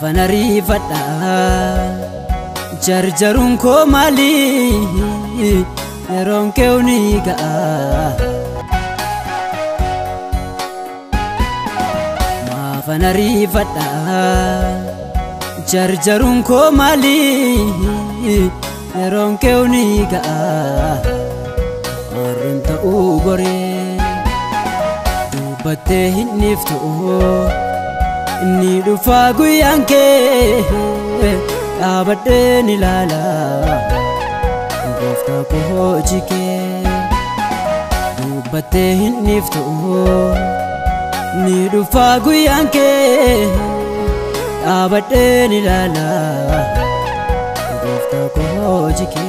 Fanarifadha jarjarun ko mali yeroon kee ni ga'a ma fanarifadha jarjarun ko mali yeroon kee ni ga'a arrin ta'uu goree dubbattee hin niftu inni dhufaa guyyaan kee dhaabadheen ilaala gooftaa koo hojii kee dubbattee hin niftu inni dhufaa guyyaan kee dhaabadheen ilaala gooftaa koo hojii kee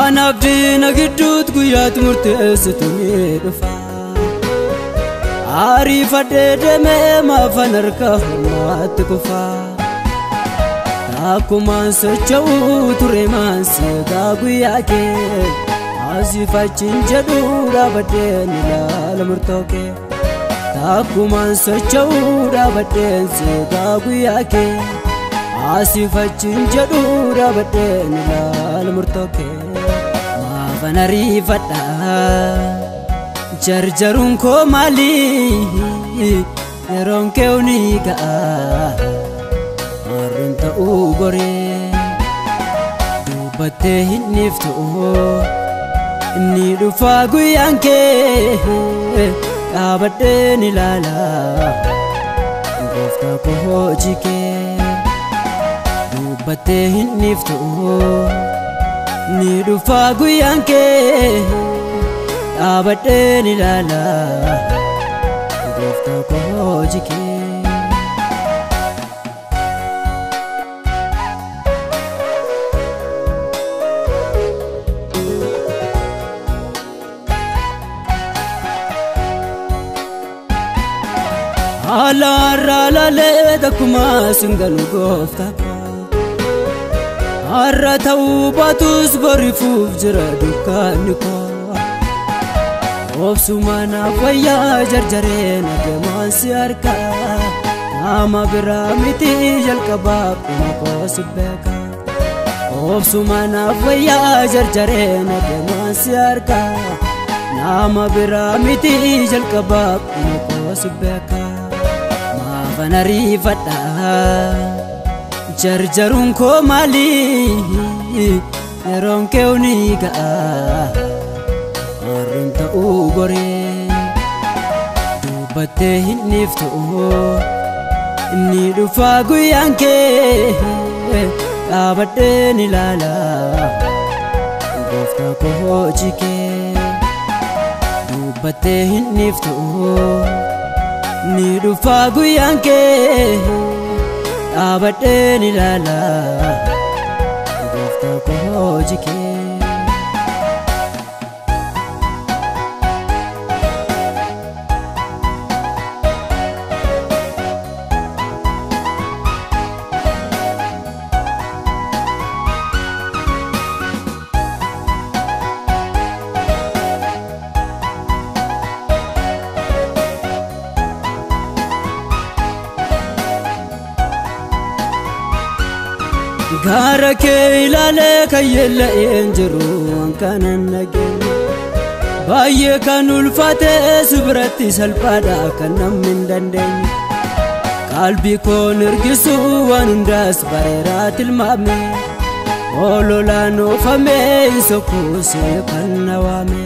Anabdina giddut guyyaat murteessituni dhufa Arifadhee deemee maafan harka hormaatti kufa Takkumaan socho'uu ture maanseegaa guyyaa kee Asifachiin jedhu dhaabadheen ilaala murtoo kee Takkumaan socho'uu dhaabadheen seegaa guyyaa kee Asifachiin jedhu dhaabadheen ilaala murtoo kee Fanarifadha jarjarun ko mali yeroon kee ni ga'a arrin ta'uu goree dubbattee hin niftu inni dhufaa guyyaan kee dhaabadheen ilaala gooftaa koo hojii kee dubbattee hin niftu ni dhufaa guyyaan kee dhaabadheen ilaala gooftaa koo hojii kee Alaarraa laalee takkumaa singanu gooftaa Arra ta'uu baatus borifuuf jira dukkaanni koo Obsumaan afayyaa jarjareen adeemaan si harka Nama biraa miti jalqabaa kuma koo si beeka Obsumaan afayyaa jarjareen adeemaan si harka Nama biraa miti jalqabaa kuma koo si beeka Ma fanarifadha jarjarun ko mali yeroon kee ni ga'a arrin ta'uu goree dubbattee hin niftu inni dhufaa guyyaan kee dhaabadheen ilaala gooftaa koo hojii kee dubbattee hin niftu inni dhufaa guyyaan kee dhaabadheen ilaala gooftaa koo hojii kee Gaara kee ilaalee kan yeella'een jiru kanan nageenye baay'ee kan ulfaatee si biratti salphaadha kan namni hin dandeenye qalbii koon ergisu waan hundaas bareeraa tilmaame ololaan oofamee sokkuusee kan nawaame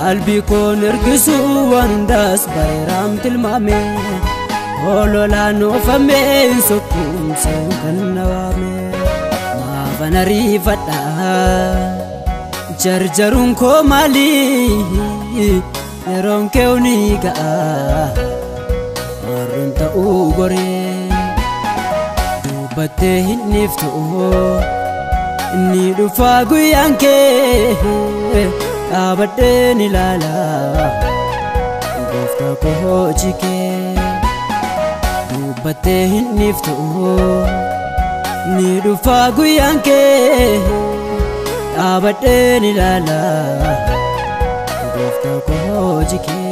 qalbii koon ergisu waan hundaas bareeraam tilmaame ololaan oofamee sokkuusee kan nawaame Fanarifadha jarjarun ko mali yeroon kee ni ga'a arrin ta'uu goree dubbattee hin niftu Inni dhufaa guyyaan kee dhaabadheen ilaala gooftaa koo hojii kee dubbattee hin dhiiftu. Inni dhufaa guyyaan kee dhaabadheen ilaala gooftaa koo hojii kee.